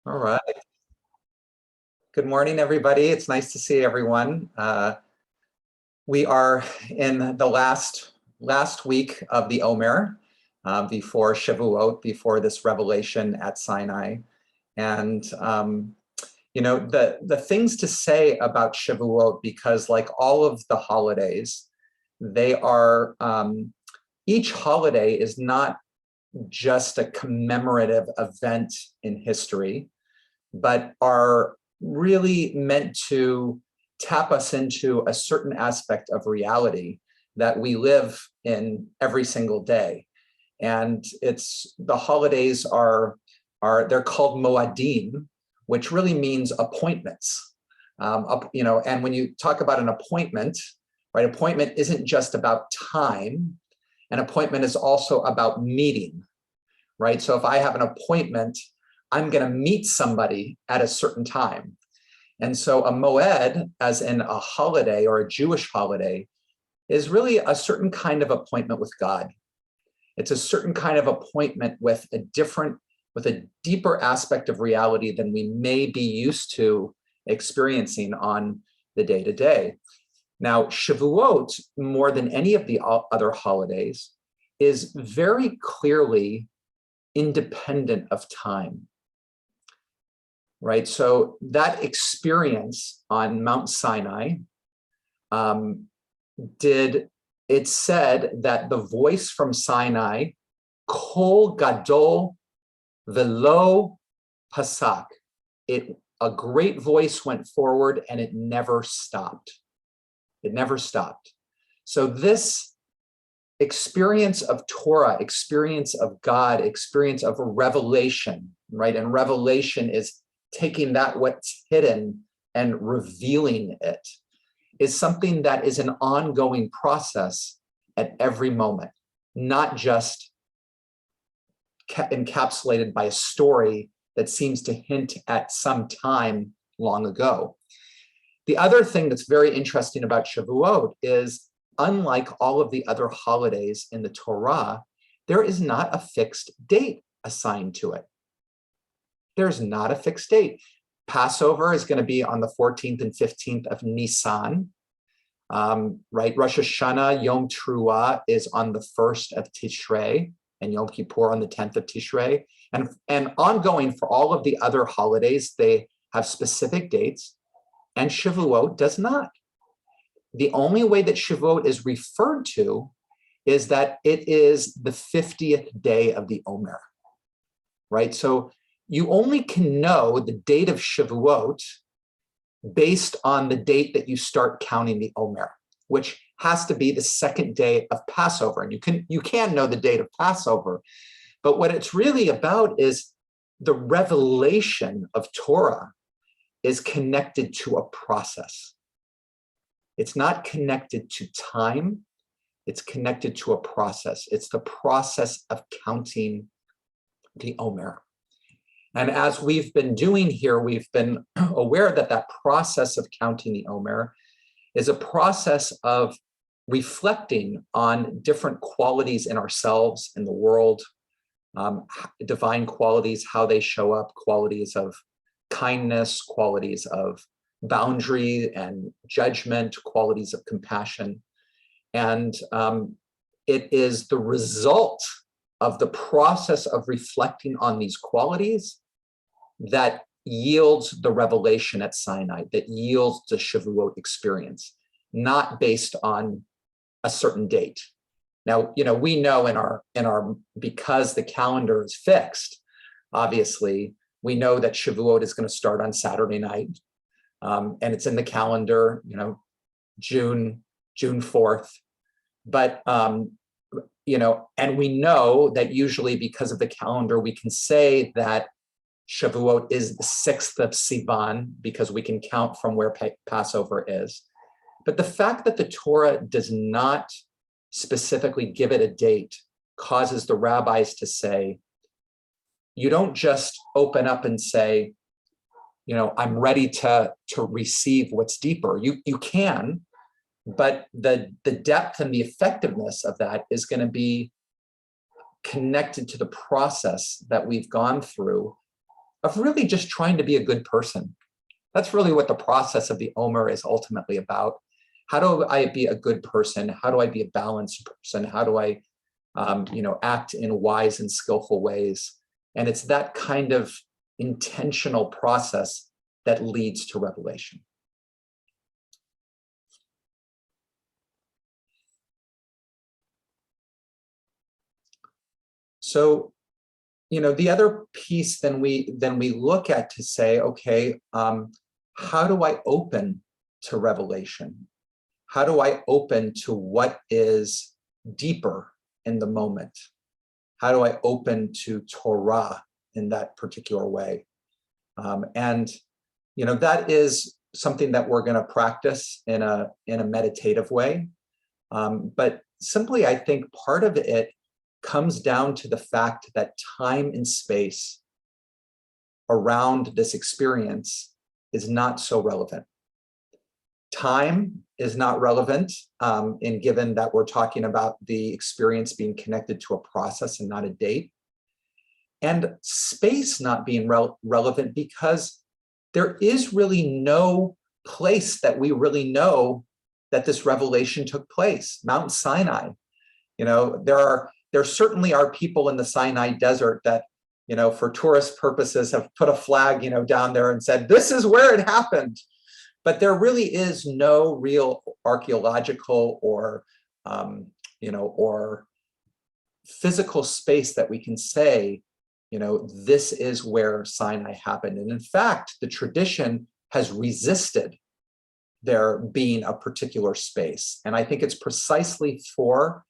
All right. Good morning, everybody. It's nice to see everyone. We are in the last week of the Omer before Shavuot, before this revelation at Sinai. And the things to say about Shavuot, because like all of the holidays, they are each holiday is not just a commemorative event in history, but are really meant to tap us into a certain aspect of reality that we live in every single day. And the holidays they're called Moadim, which really means appointments. And when you talk about an appointment, right, appointment isn't just about time. An appointment is also about meeting, right? So if I have an appointment, I'm going to meet somebody at a certain time. And so a moed, as in a holiday or a Jewish holiday, is really a certain kind of appointment with God. It's a certain kind of appointment with a deeper aspect of reality than we may be used to experiencing on the day-to-day. Now, Shavuot, more than any of the other holidays, is very clearly independent of time. Right, so that experience on Mount Sinai it said that the voice from Sinai, Kol Gadol Velo Pasak, a great voice went forward and it never stopped. It never stopped. So this experience of Torah, experience of God, experience of revelation, right? And revelation is taking that what's hidden and revealing it, is something that is an ongoing process at every moment, not just encapsulated by a story that seems to hint at some time long ago. The other thing that's very interesting about Shavuot is, unlike all of the other holidays in the Torah, there is not a fixed date assigned to it. There's not a fixed date. Passover is going to be on the 14th and 15th of Nisan, right? Rosh Hashanah, Yom Teruah is on the 1st of Tishrei, and Yom Kippur on the 10th of Tishrei. And ongoing for all of the other holidays, they have specific dates, and Shavuot does not. The only way that Shavuot is referred to is that it is the 50th day of the Omer, right? So you only can know the date of Shavuot based on the date that you start counting the Omer, which has to be the second day of Passover. And you can know the date of Passover, but what it's really about is the revelation of Torah is connected to a process. It's not connected to time, it's connected to a process. It's the process of counting the Omer. And as we've been doing here, we've been aware that that process of counting the Omer is a process of reflecting on different qualities in ourselves, in the world, divine qualities, how they show up, qualities of kindness, qualities of boundary and judgment, qualities of compassion. And it is the result of the process of reflecting on these qualities that yields the revelation at Sinai, that yields the Shavuot experience, not based on a certain date. Now, we know in our because the calendar is fixed, obviously, we know that Shavuot is going to start on Saturday night, and it's in the calendar, June 4th. But and we know that usually because of the calendar, we can say that Shavuot is the 6th of Sivan because we can count from where Passover is. But the fact that the Torah does not specifically give it a date causes the rabbis to say, you don't just open up and say, I'm ready to receive what's deeper. You can, but the depth and the effectiveness of that is going to be connected to the process that we've gone through of really just trying to be a good person. That's really what the process of the Omer is ultimately about. How do I be a good person? How do I be a balanced person? How do I act in wise and skillful ways? And it's that kind of intentional process that leads to revelation. So, the other piece then we look at to say, okay, how do I open to revelation? How do I open to what is deeper in the moment? How do I open to Torah in that particular way? And that is something that we're going to practice in a meditative way. But simply, I think part of it comes down to the fact that time and space around this experience is not so relevant. Time is not relevant, in given that we're talking about the experience being connected to a process and not a date. And space not being relevant because there is really no place that we really know that this revelation took place. Mount Sinai, there certainly are people in the Sinai desert that, for tourist purposes have put a flag, down there and said, this is where it happened. But there really is no real archaeological or, or physical space that we can say, this is where Sinai happened. And in fact, the tradition has resisted there being a particular space. And I think it's precisely for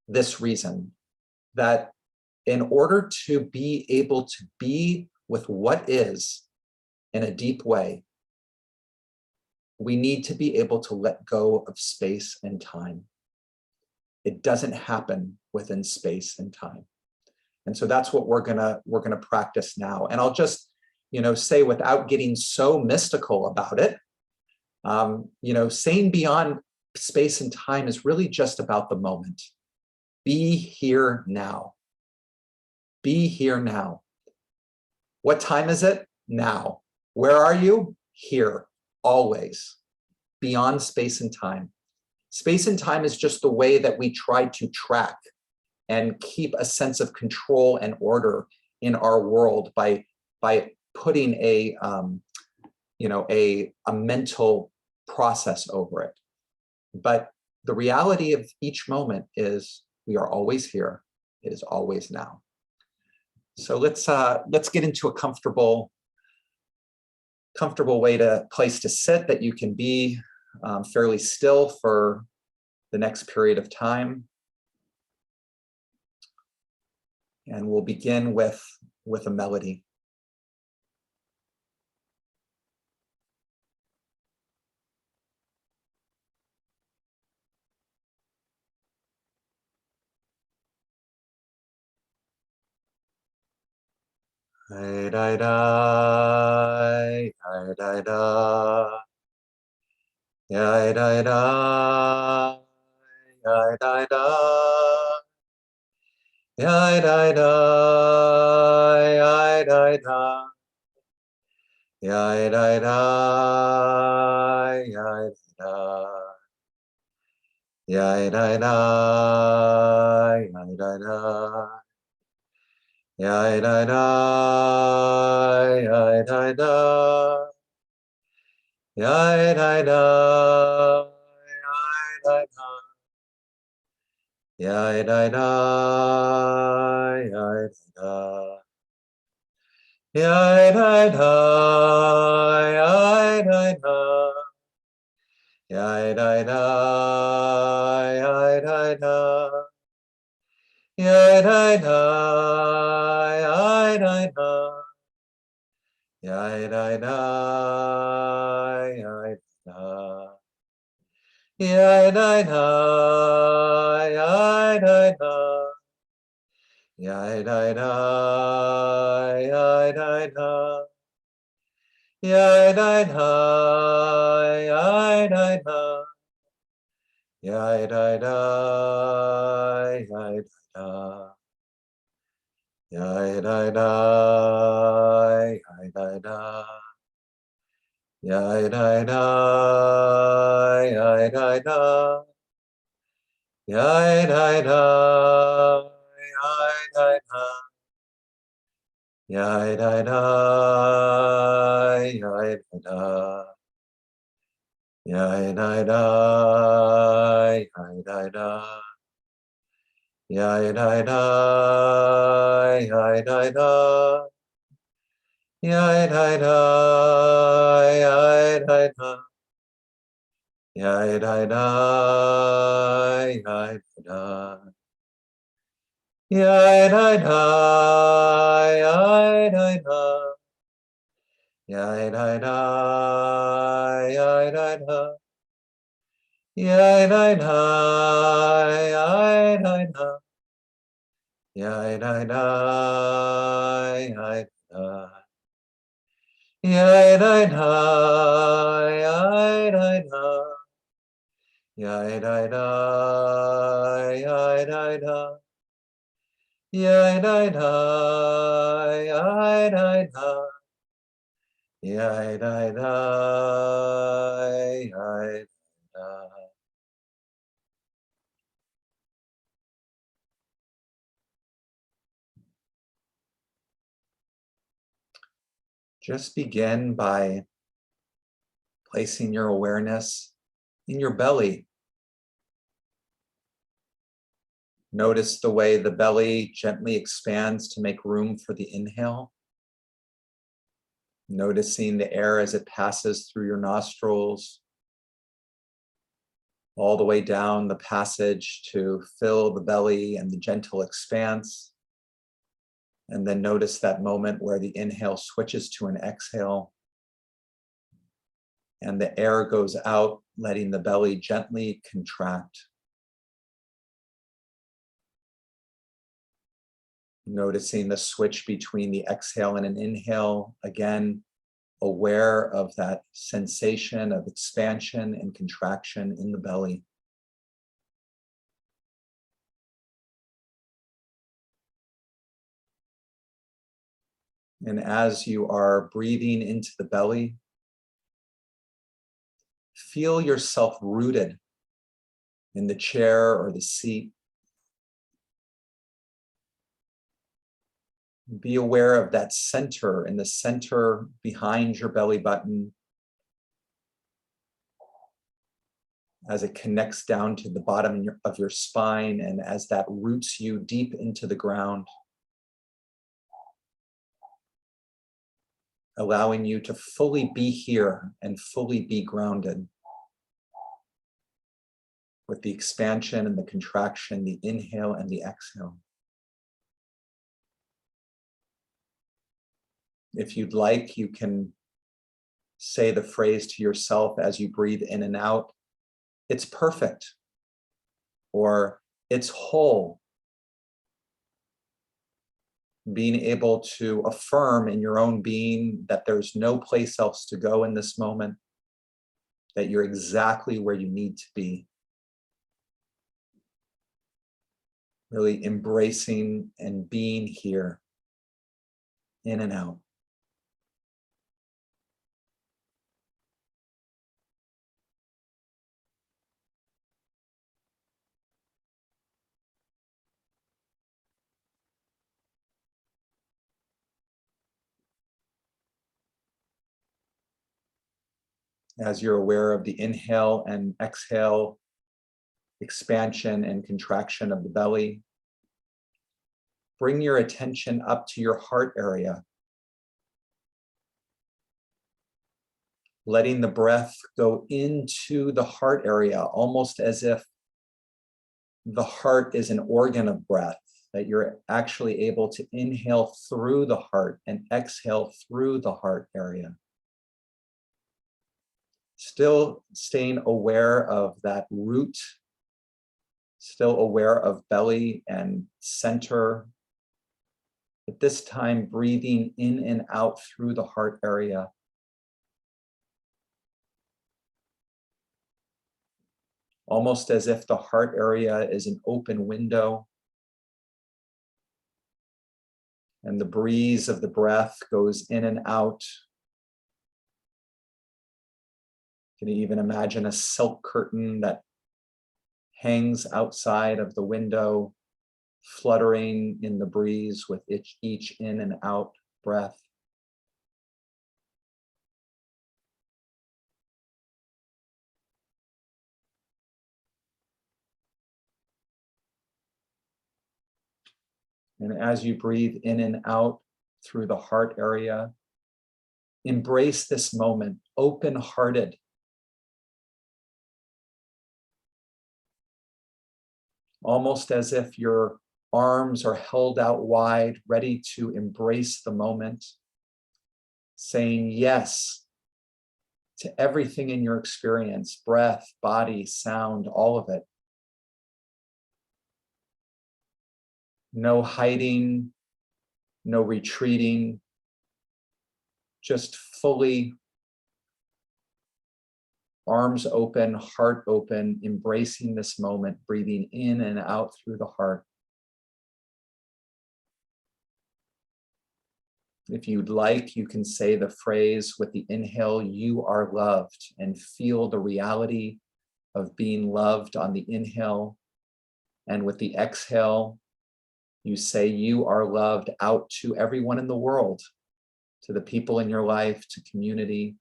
this reason, that in order to be able to be with what is in a deep way, we need to be able to let go of space and time. It doesn't happen within space and time. And so that's what we're gonna practice now. And I'll just, say, without getting so mystical about it, saying beyond space and time is really just about the moment. Be here now. Be here now. What time is it? Now. Where are you? Here, always, beyond space and time. Space and time is just the way that we try to track and keep a sense of control and order in our world by putting a mental process over it. But the reality of each moment is we are always here. It is always now. So let's get into a comfortable place to sit that you can be fairly still for the next period of time. And we'll begin with a melody. Hi da da, hi da da, hi da da, hi da da, hi da da, hi da da, hi da da, hi da. Ya da da, ya da da, ya da da, ya da da, ya da da, ya da da, ya da da, ya da da, ya da da. Ya da da, ya da da, ya da da, ya da da, ya da da, ya da, ya da da, ya da da, ya da da, ya da da, ya da da, ya da da. Ya da da, ya da da, ya da da, ya da da. Ya da da, ya da da. Ya da da, ya da da. Ya da da, ya da da. Ya da da, ya da da. Ya da da, ya da da. Ya da da, ya da da. Ya da da, ya da da. Ya da da, ya da da. Ya da da, ya da da. Ya da da, ya da da. Ya da da, ya da. Ya da da, ya da da. Ya da da, ya da da. Ya da da, ya da da. Ya da da, ya da. Just begin by placing your awareness in your belly. Notice the way the belly gently expands to make room for the inhale. Noticing the air as it passes through your nostrils, all the way down the passage to fill the belly and the gentle expanse. And then notice that moment where the inhale switches to an exhale and the air goes out, letting the belly gently contract. Noticing the switch between the exhale and an inhale, again, aware of that sensation of expansion and contraction in the belly. And as you are breathing into the belly, feel yourself rooted in the chair or the seat. Be aware of that center, in the center behind your belly button, as it connects down to the bottom of your spine and as that roots you deep into the ground, allowing you to fully be here and fully be grounded with the expansion and the contraction, the inhale and the exhale. If you'd like, you can say the phrase to yourself as you breathe in and out, "It's perfect," or "It's whole." Being able to affirm in your own being that there's no place else to go in this moment, that you're exactly where you need to be. Really embracing and being here, in and out. As you're aware of the inhale and exhale, expansion and contraction of the belly, bring your attention up to your heart area, letting the breath go into the heart area, almost as if the heart is an organ of breath, that you're actually able to inhale through the heart and exhale through the heart area. Still staying aware of that root, still aware of belly and center, but this time breathing in and out through the heart area. Almost as if the heart area is an open window, And the breeze of the breath goes in and out. You can even imagine a silk curtain that hangs outside of the window, fluttering in the breeze with each in and out breath. And as you breathe in and out through the heart area, embrace this moment, open-hearted. Almost as if your arms are held out wide, ready to embrace the moment, saying yes to everything in your experience, breath, body, sound, all of it. No hiding, no retreating, just fully arms open, heart open, embracing this moment, breathing in and out through the heart. If you'd like, you can say the phrase with the inhale, "You are loved," and feel the reality of being loved on the inhale. And with the exhale, you say, "You are loved," out to everyone in the world, to the people in your life, to community,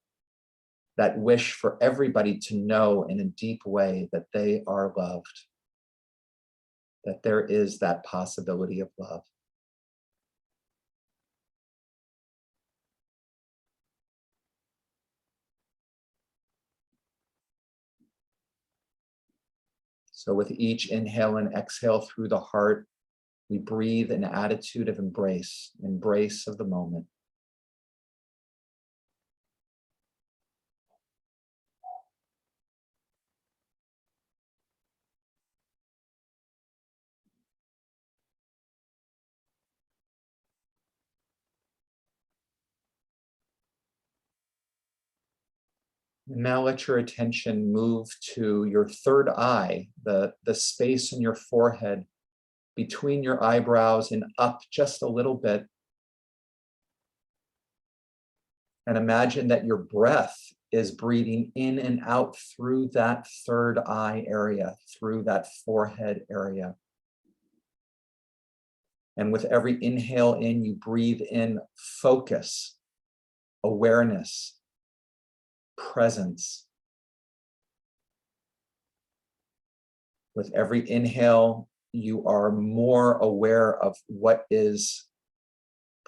that wish for everybody to know in a deep way that they are loved, that there is that possibility of love. So with each inhale and exhale through the heart, we breathe an attitude of embrace, embrace of the moment. And now let your attention move to your third eye, the space in your forehead between your eyebrows and up just a little bit. And imagine that your breath is breathing in and out through that third eye area, through that forehead area. And with every inhale in, you breathe in focus, awareness, presence. With every inhale, you are more aware of what is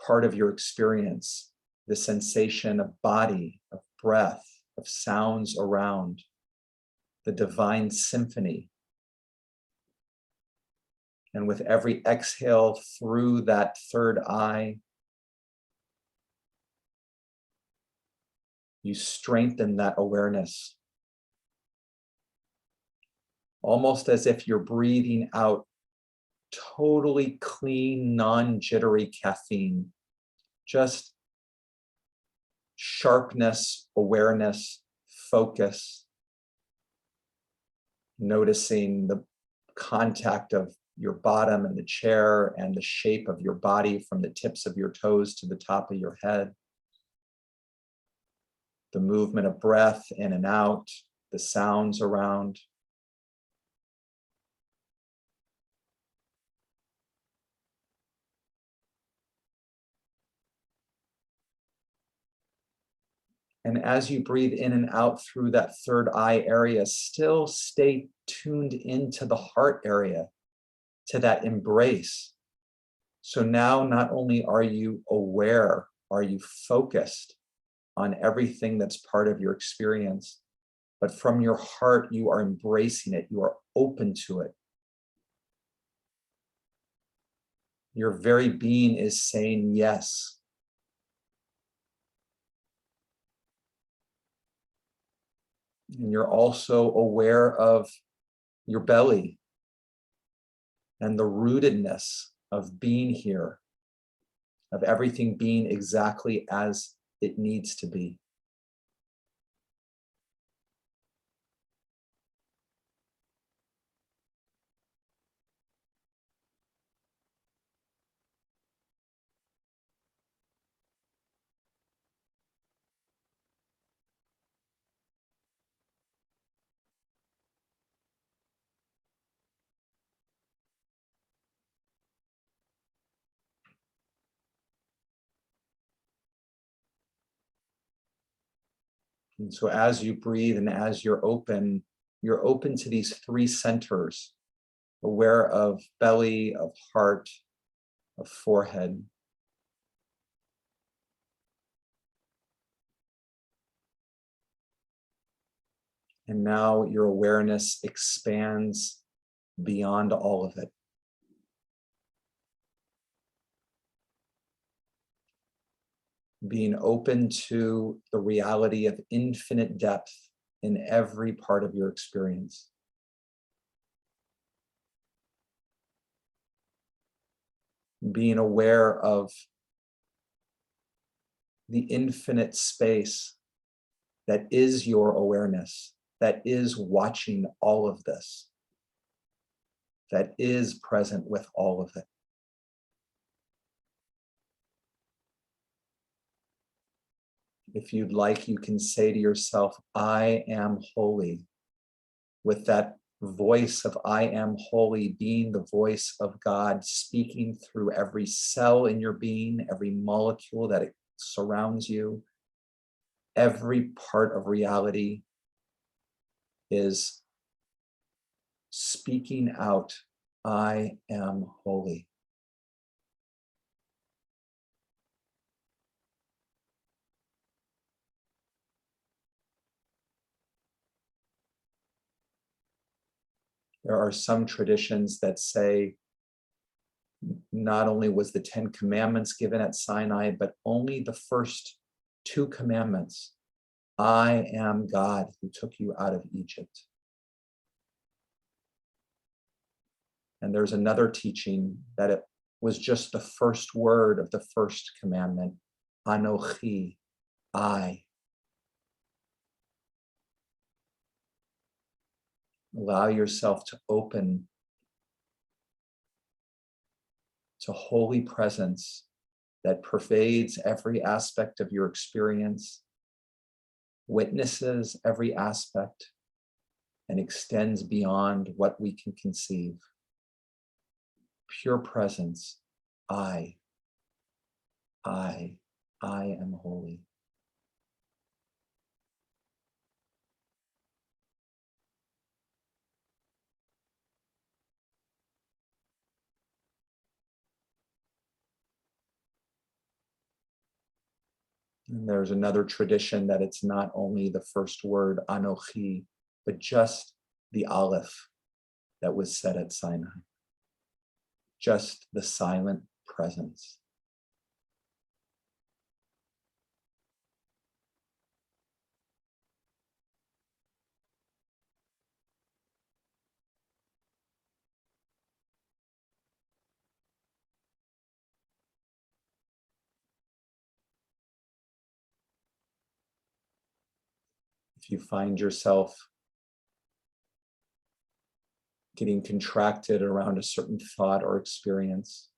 part of your experience, the sensation of body, of breath, of sounds around, the divine symphony. And with every exhale through that third eye, you strengthen that awareness. Almost as if you're breathing out totally clean, non-jittery caffeine. Just sharpness, awareness, focus, noticing the contact of your bottom and the chair and the shape of your body from the tips of your toes to the top of your head. The movement of breath in and out, the sounds around. And as you breathe in and out through that third eye area, still stay tuned into the heart area, to that embrace. So now not only are you aware, are you focused on everything that's part of your experience, but from your heart, you are embracing it. You are open to it. Your very being is saying yes. And you're also aware of your belly and the rootedness of being here, of everything being exactly as it needs to be. And so as you breathe and as you're open to these three centers, aware of belly, of heart, of forehead. And now your awareness expands beyond all of it. Being open to the reality of infinite depth in every part of your experience. Being aware of the infinite space that is your awareness, that is watching all of this, that is present with all of it. If you'd like, you can say to yourself, I am holy, with that voice of I am holy being the voice of God speaking through every cell in your being, every molecule that it surrounds you. Every part of reality is speaking out, I am holy. There are some traditions that say not only was the 10 Commandments given at Sinai, but only the first 2 commandments. I am God who took you out of Egypt. And there's another teaching that it was just the first word of the first commandment, Anochi, I. Allow yourself to open to holy presence that pervades every aspect of your experience, witnesses every aspect, and extends beyond what we can conceive. Pure presence, I am holy. And there's another tradition that it's not only the first word, Anochi, but just the Aleph that was said at Sinai. Just the silent presence. If you find yourself getting contracted around a certain thought or experience,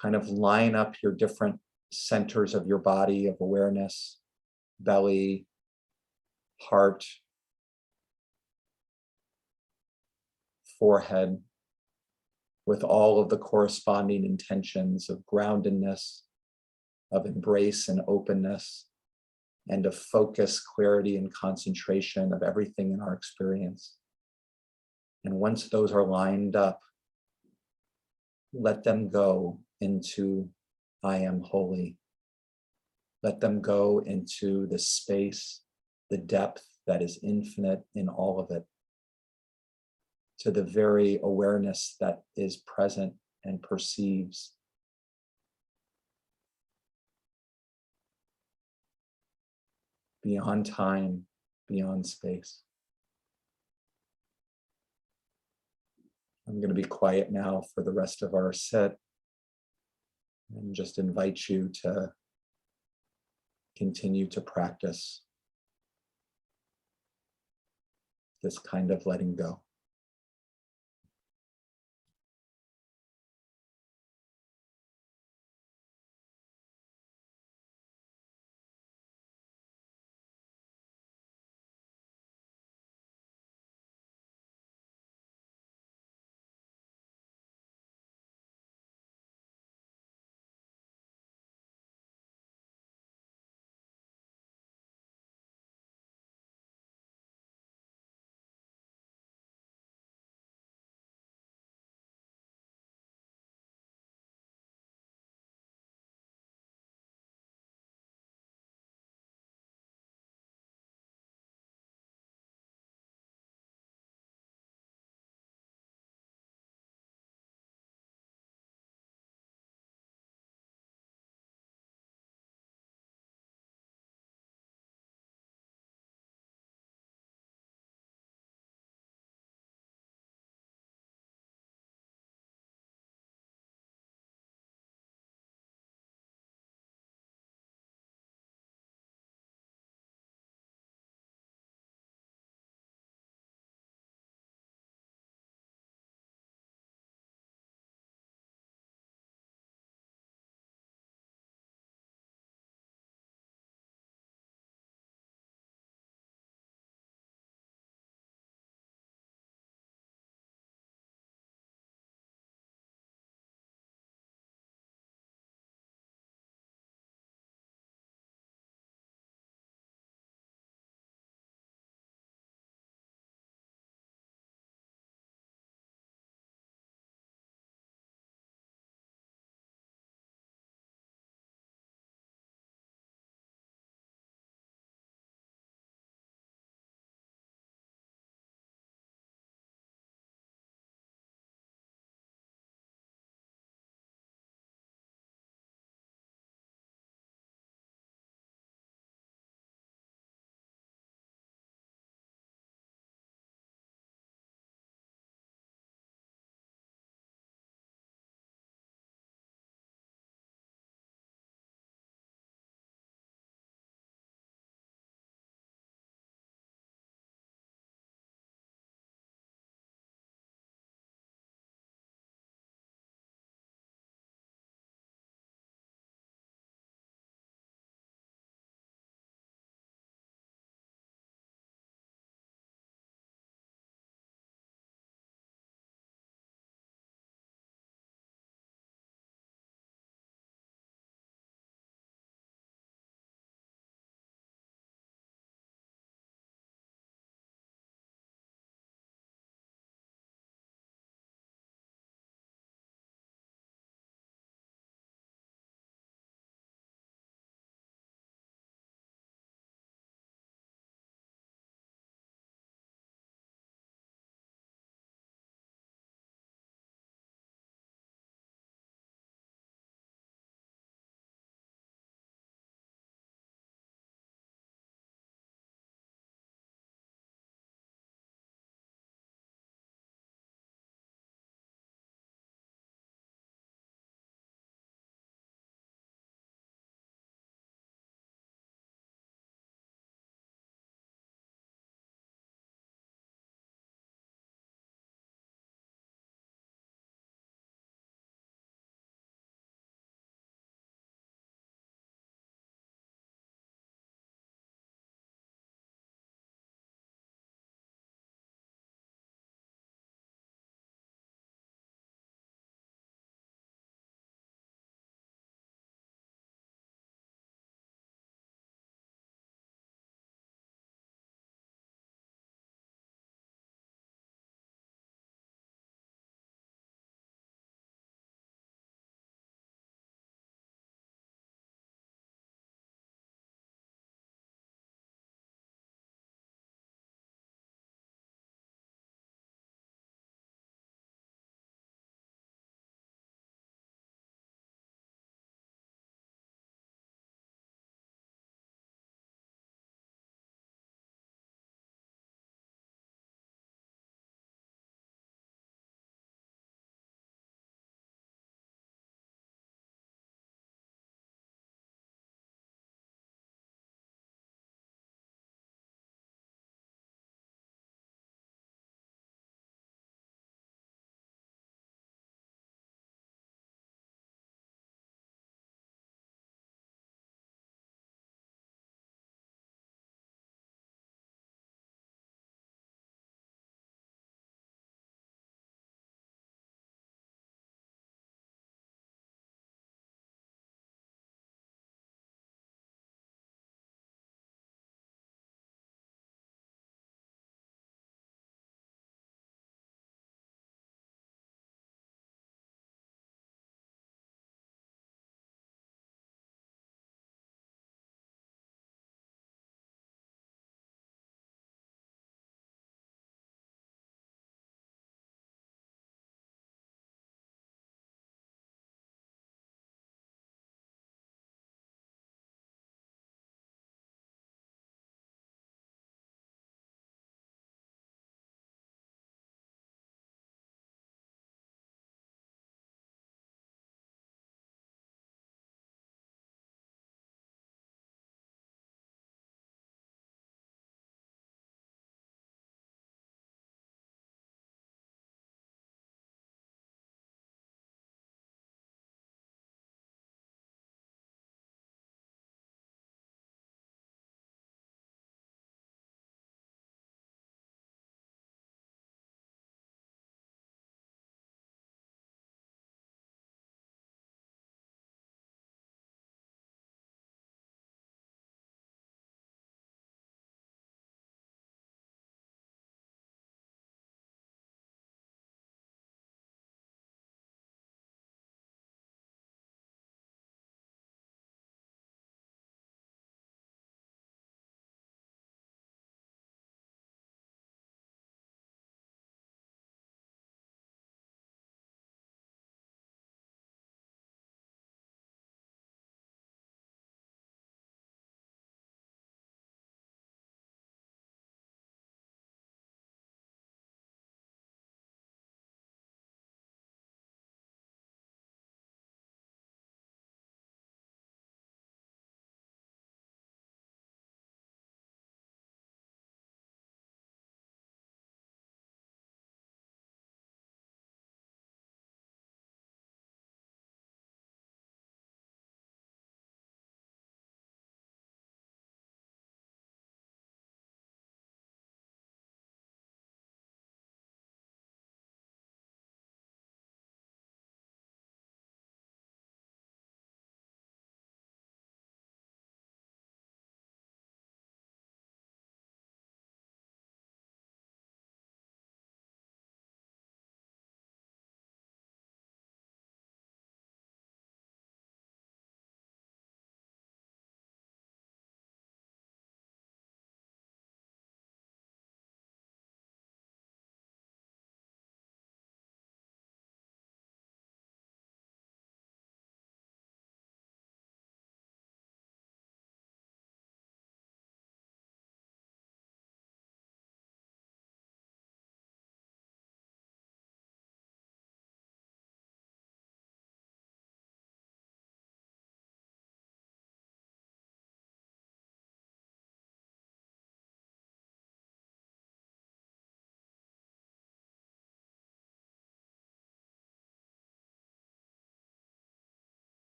kind of line up your different centers of your body of awareness, belly, heart, forehead, with all of the corresponding intentions of groundedness, of embrace and openness, and of focus, clarity, and concentration of everything in our experience. And once those are lined up, let them go into I am holy. Let them go into the space, the depth that is infinite in all of it, to the very awareness that is present and perceives. Beyond time, beyond space. I'm going to be quiet now for the rest of our sit and just invite you to continue to practice this kind of letting go.